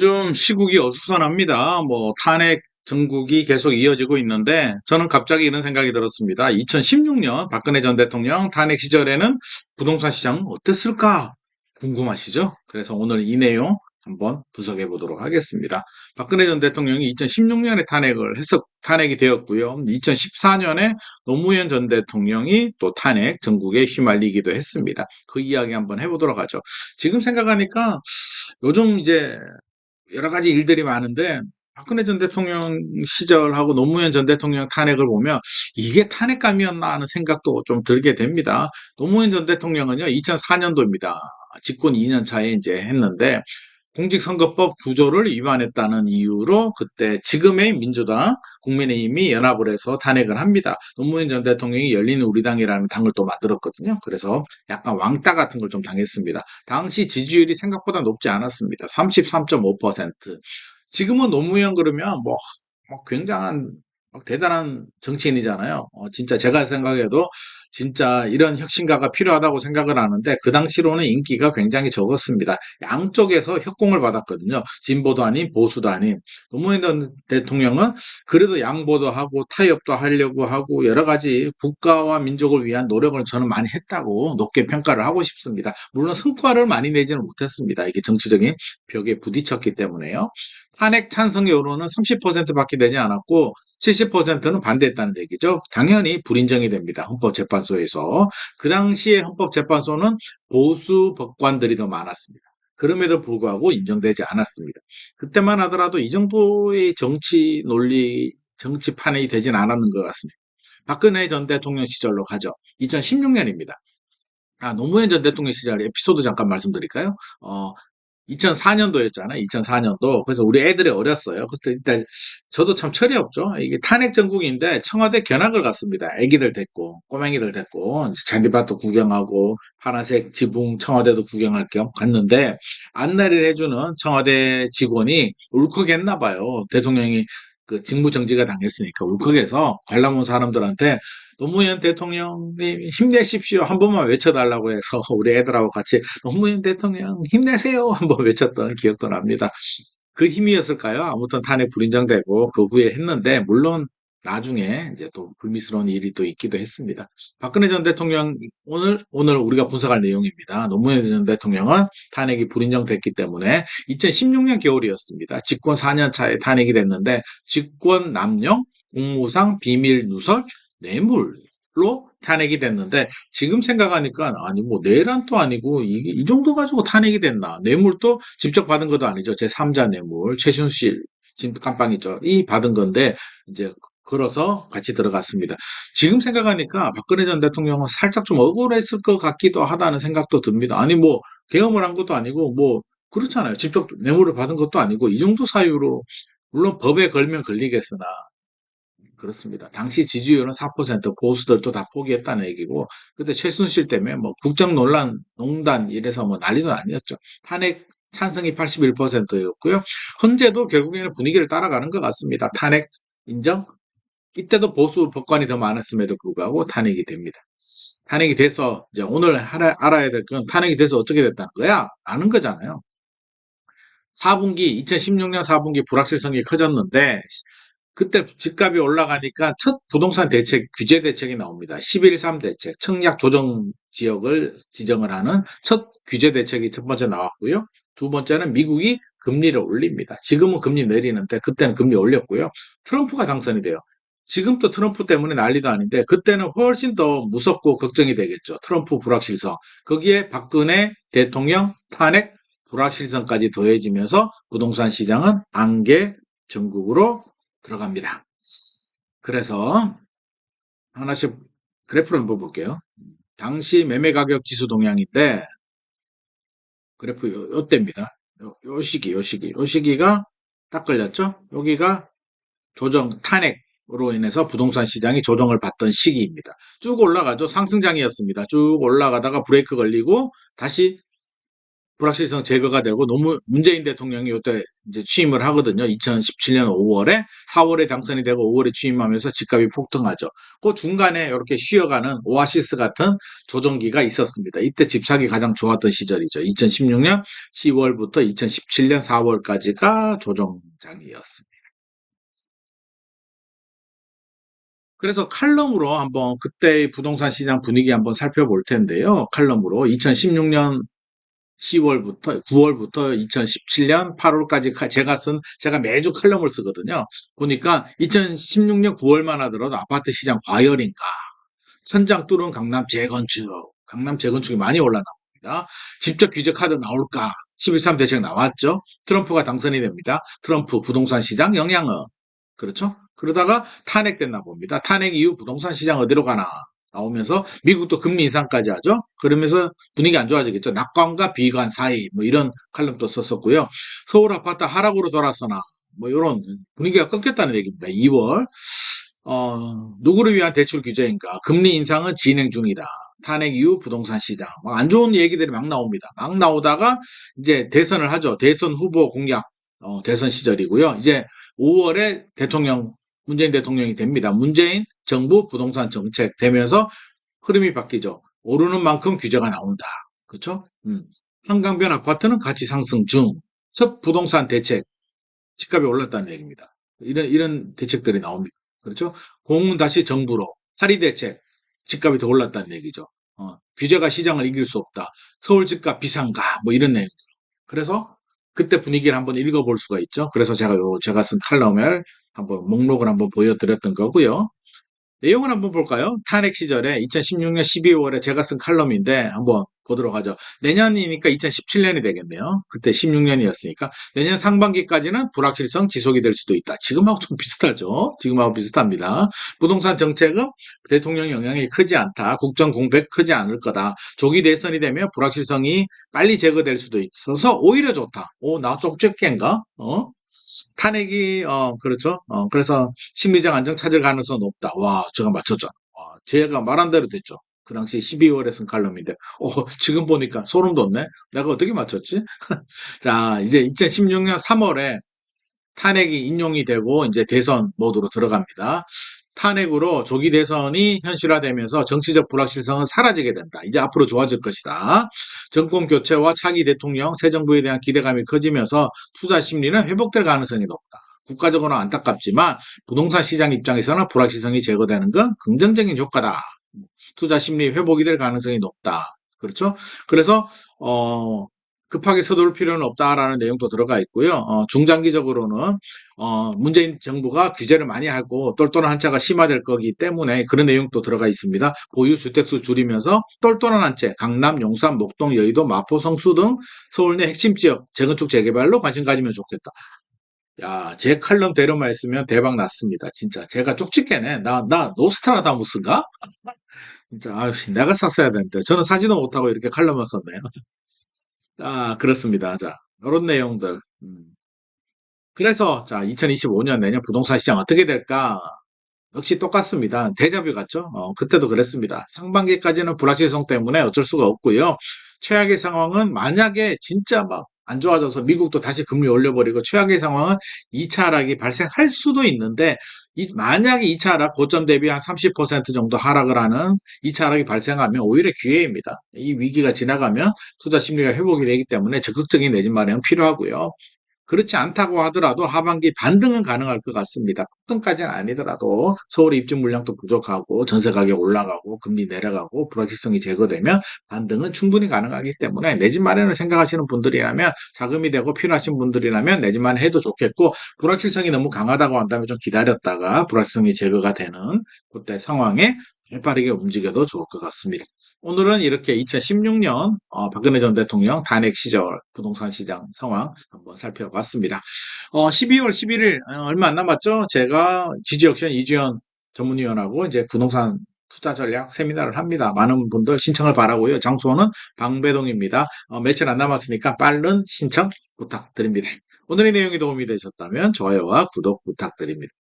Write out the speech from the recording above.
요즘 시국이 어수선합니다. 탄핵 정국이 계속 이어지고 있는데 저는 갑자기 이런 생각이 들었습니다. 2016년 박근혜 전 대통령 탄핵 시절에는 부동산 시장 어땠을까 궁금하시죠? 그래서 오늘 이 내용 한번 분석해 보도록 하겠습니다. 박근혜 전 대통령이 2016년에 탄핵이 되었고요. 2014년에 노무현 전 대통령이 또 탄핵 정국에 휘말리기도 했습니다. 그 이야기 한번 해보도록 하죠. 지금 생각하니까 요즘 이제 여러 가지 일들이 많은데 박근혜 전 대통령 시절하고 노무현 전 대통령 탄핵을 보면 이게 탄핵감이었나 하는 생각도 좀 들게 됩니다. 노무현 전 대통령은요, 2004년도입니다. 집권 2년 차에 이제 했는데 공직선거법 구조를 위반했다는 이유로 그때 지금의 민주당, 국민의힘이 연합을 해서 탄핵을 합니다. 노무현 전 대통령이 열리는 우리당이라는 당을 또 만들었거든요. 그래서 약간 왕따 같은 걸 좀 당했습니다. 당시 지지율이 생각보다 높지 않았습니다. 33.5%. 지금은 노무현 그러면 굉장한 대단한 정치인이잖아요. 진짜 제가 생각해도 진짜 이런 혁신가가 필요하다고 생각을 하는데 그 당시로는 인기가 굉장히 적었습니다. 양쪽에서 협공을 받았거든요. 진보도 아닌 보수도 아닌. 노무현 전 대통령은 그래도 양보도 하고 타협도 하려고 하고 여러 가지 국가와 민족을 위한 노력을 저는 많이 했다고 높게 평가를 하고 싶습니다. 물론 성과를 많이 내지는 못했습니다. 이게 정치적인 벽에 부딪혔기 때문에요. 탄핵 찬성 여론은 30%밖에 되지 않았고 70%는 반대했다는 얘기죠. 당연히 불인정이 됩니다. 헌법재판소에서. 그 당시에 헌법재판소는 보수 법관들이 더 많았습니다. 그럼에도 불구하고 인정되지 않았습니다. 그때만 하더라도 이 정도의 정치 논리, 정치판이 되진 않았는 것 같습니다. 박근혜 전 대통령 시절로 가죠. 2016년입니다. 노무현 전 대통령 시절 에피소드 잠깐 말씀드릴까요? 2004년도였잖아요. 2004년도. 그래서 우리 애들이 어렸어요. 그래서 일단 저도 참 철이 없죠. 이게 탄핵 정국인데 청와대 견학을 갔습니다. 애기들 데리고, 꼬맹이들 데리고, 잔디밭도 구경하고, 파란색 지붕 청와대도 구경할 겸 갔는데, 안내를 해주는 청와대 직원이 울컥했나 봐요. 대통령이 그 직무 정지가 당했으니까 울컥해서 관람 온 사람들한테 노무현 대통령님 힘내십시오 한 번만 외쳐달라고 해서 우리 애들하고 같이 노무현 대통령 힘내세요 한번 외쳤던 기억도 납니다. 그 힘이었을까요? 아무튼 탄핵 불인정되고 그 후에 했는데 물론 나중에 이제 또 불미스러운 일이 또 있기도 했습니다. 박근혜 전 대통령 오늘 우리가 분석할 내용입니다. 노무현 전 대통령은 탄핵이 불인정됐기 때문에 2016년 겨울이었습니다. 집권 4년 차에 탄핵이 됐는데 직권 남용, 공무상 비밀 누설, 뇌물로 탄핵이 됐는데 지금 생각하니까 아니 뭐 내란도 아니고 이 정도 가지고 탄핵이 됐나. 뇌물도 직접 받은 것도 아니죠. 제3자 뇌물 최순실 지금 깜빵이죠. 이 받은 건데 이제 걸어서 같이 들어갔습니다. 지금 생각하니까 박근혜 전 대통령은 살짝 좀 억울했을 것 같기도 하다는 생각도 듭니다. 아니 뭐 계엄을 한 것도 아니고 뭐 그렇잖아요. 직접 뇌물을 받은 것도 아니고 이 정도 사유로 물론 법에 걸면 걸리겠으나 그렇습니다. 당시 지지율은 4%, 보수들도 다 포기했다는 얘기고, 그때 최순실 때문에 뭐 국정 논란, 농단 이래서 뭐 난리도 아니었죠. 탄핵 찬성이 81%였고요. 헌재도 결국에는 분위기를 따라가는 것 같습니다. 탄핵 인정? 이때도 보수 법관이 더 많았음에도 불구하고 탄핵이 됩니다. 탄핵이 돼서 이제 오늘 알아야 될 건 탄핵이 돼서 어떻게 됐다는 거야? 아는 거잖아요. 2016년 4분기 불확실성이 커졌는데 그때 집값이 올라가니까 첫 부동산 대책, 규제 대책이 나옵니다. 11.3 대책, 청약 조정 지역을 지정을 하는 첫 규제 대책이 첫 번째 나왔고요. 두 번째는 미국이 금리를 올립니다. 지금은 금리 내리는데 그때는 금리 올렸고요. 트럼프가 당선이 돼요. 지금 또 트럼프 때문에 난리도 아닌데 그때는 훨씬 더 무섭고 걱정이 되겠죠. 트럼프 불확실성. 거기에 박근혜 대통령 탄핵 불확실성까지 더해지면서 부동산 시장은 안개 전국으로 들어갑니다. 그래서 하나씩 그래프를 한번 볼게요. 당시 매매 가격 지수 동향인데 그래프 요때입니다. 요 시기가 딱 걸렸죠? 여기가 조정 탄핵으로 인해서 부동산 시장이 조정을 받던 시기입니다. 쭉 올라가죠. 상승장이었습니다. 쭉 올라가다가 브레이크 걸리고 다시 불확실성 제거가 되고 문재인 대통령이 이때 이제 취임을 하거든요. 2017년 5월에 4월에 당선이 되고 5월에 취임하면서 집값이 폭등하죠. 그 중간에 이렇게 쉬어가는 오아시스 같은 조정기가 있었습니다. 이때 집 사기 가장 좋았던 시절이죠. 2016년 10월부터 2017년 4월까지가 조정장이었습니다. 그래서 칼럼으로 한번 그때의 부동산 시장 분위기 한번 살펴볼 텐데요. 칼럼으로 2016년 10월부터 9월부터 2017년 8월까지 제가 매주 칼럼을 쓰거든요. 보니까 2016년 9월만 하더라도 아파트 시장 과열인가, 천장 뚫은 강남 재건축이 많이 올라나옵니다. 직접 규제 카드 나올까? 11.3 대책 나왔죠. 트럼프가 당선이 됩니다. 트럼프 부동산 시장 영향은 그렇죠? 그러다가 탄핵됐나 봅니다. 탄핵 이후 부동산 시장 어디로 가나 나오면서 미국도 금리 인상까지 하죠. 그러면서 분위기 안 좋아지겠죠. 낙관과 비관 사이 뭐 이런 칼럼도 썼었고요. 서울 아파트 하락으로 돌아서나 뭐 이런 분위기가 꺾였다는 얘기입니다. 2월 누구를 위한 대출 규제인가? 금리 인상은 진행 중이다. 탄핵 이후 부동산 시장. 안 좋은 얘기들이 막 나옵니다. 막 나오다가 이제 대선을 하죠. 대선 후보 공약, 대선 시절이고요. 이제 5월에 문재인 대통령이 됩니다. 문재인 정부 부동산 정책 되면서 흐름이 바뀌죠. 오르는 만큼 규제가 나온다. 그렇죠? 한강변 아파트는 가치 상승 중. 첫 부동산 대책, 집값이 올랐다는 얘기입니다. 이런 대책들이 나옵니다. 그렇죠? 공은 다시 정부로. 파리 대책, 집값이 더 올랐다는 얘기죠. 규제가 시장을 이길 수 없다. 서울 집값 비상가, 뭐 이런 내용들. 그래서 그때 분위기를 한번 읽어볼 수가 있죠. 그래서 제가 쓴 칼럼을 한번 목록을 한번 보여드렸던 거고요. 내용을 한번 볼까요? 탄핵 시절에 2016년 12월에 제가 쓴 칼럼인데 한번 보도록 하죠. 내년이니까 2017년이 되겠네요. 그때 16년이었으니까 내년 상반기까지는 불확실성 지속이 될 수도 있다. 지금하고 좀 비슷하죠. 지금하고 비슷합니다. 부동산 정책은 대통령 영향이 크지 않다. 국정 공백 크지 않을 거다. 조기 대선이 되면 불확실성이 빨리 제거될 수도 있어서 오히려 좋다. 나 쪽집게인가? 탄핵이 그렇죠. 그래서 심리적 안정 찾을 가능성은 높다. 와, 제가 맞췄죠. 와, 제가 말한 대로 됐죠. 그 당시 12월에 쓴 칼럼인데, 지금 보니까 소름 돋네. 내가 어떻게 맞췄지? 자, 이제 2016년 3월에 탄핵이 인용이 되고 이제 대선 모드로 들어갑니다. 탄핵으로 조기 대선이 현실화되면서 정치적 불확실성은 사라지게 된다. 이제 앞으로 좋아질 것이다. 정권 교체와 차기 대통령, 새 정부에 대한 기대감이 커지면서 투자 심리는 회복될 가능성이 높다. 국가적으로는 안타깝지만 부동산 시장 입장에서는 불확실성이 제거되는 건 긍정적인 효과다. 투자 심리 회복이 될 가능성이 높다. 그렇죠? 그래서 급하게 서두를 필요는 없다라는 내용도 들어가 있고요. 중장기적으로는 문재인 정부가 규제를 많이 하고 똘똘한 한차가 심화될 거기 때문에 그런 내용도 들어가 있습니다. 보유 주택수 줄이면서 똘똘한 한채, 강남, 용산, 목동, 여의도, 마포, 성수 등 서울 내 핵심 지역 재건축 재개발로 관심 가지면 좋겠다. 야, 제 칼럼대로만 했으면 대박 났습니다. 진짜 제가 쪽집게네. 나 노스트라다무스인가? 진짜 아유씨 내가 샀어야 되는데 저는 사지도 못하고 이렇게 칼럼을 썼네요. 그렇습니다. 자, 이런 내용들. 그래서, 자, 2025년 내년 부동산 시장 어떻게 될까? 역시 똑같습니다. 데자뷰 같죠? 그때도 그랬습니다. 상반기까지는 불확실성 때문에 어쩔 수가 없고요. 최악의 상황은 만약에 진짜 막 안 좋아져서 미국도 다시 금리 올려버리고 최악의 상황은 2차 하락이 발생할 수도 있는데 만약에 2차 하락 고점 대비 한 30% 정도 하락을 하는 2차 하락이 발생하면 오히려 기회입니다. 이 위기가 지나가면 투자 심리가 회복이 되기 때문에 적극적인 내집 마련은 필요하고요. 그렇지 않다고 하더라도 하반기 반등은 가능할 것 같습니다. 폭등까지는 아니더라도 서울의 입주 물량도 부족하고 전세 가격 올라가고 금리 내려가고 불확실성이 제거되면 반등은 충분히 가능하기 때문에 내 집 마련을 생각하시는 분들이라면 자금이 되고 필요하신 분들이라면 내 집만 해도 좋겠고 불확실성이 너무 강하다고 한다면 좀 기다렸다가 불확실성이 제거가 되는 그때 상황에 빠르게 움직여도 좋을 것 같습니다. 오늘은 이렇게 2016년 박근혜 전 대통령 탄핵 시절 부동산 시장 상황 한번 살펴봤습니다. 12월 11일 얼마 안 남았죠? 제가 GG옥션 이주연 전문위원하고 이제 부동산 투자 전략 세미나를 합니다. 많은 분들 신청을 바라고요. 장소는 방배동입니다. 며칠 안 남았으니까 빠른 신청 부탁드립니다. 오늘의 내용이 도움이 되셨다면 좋아요와 구독 부탁드립니다.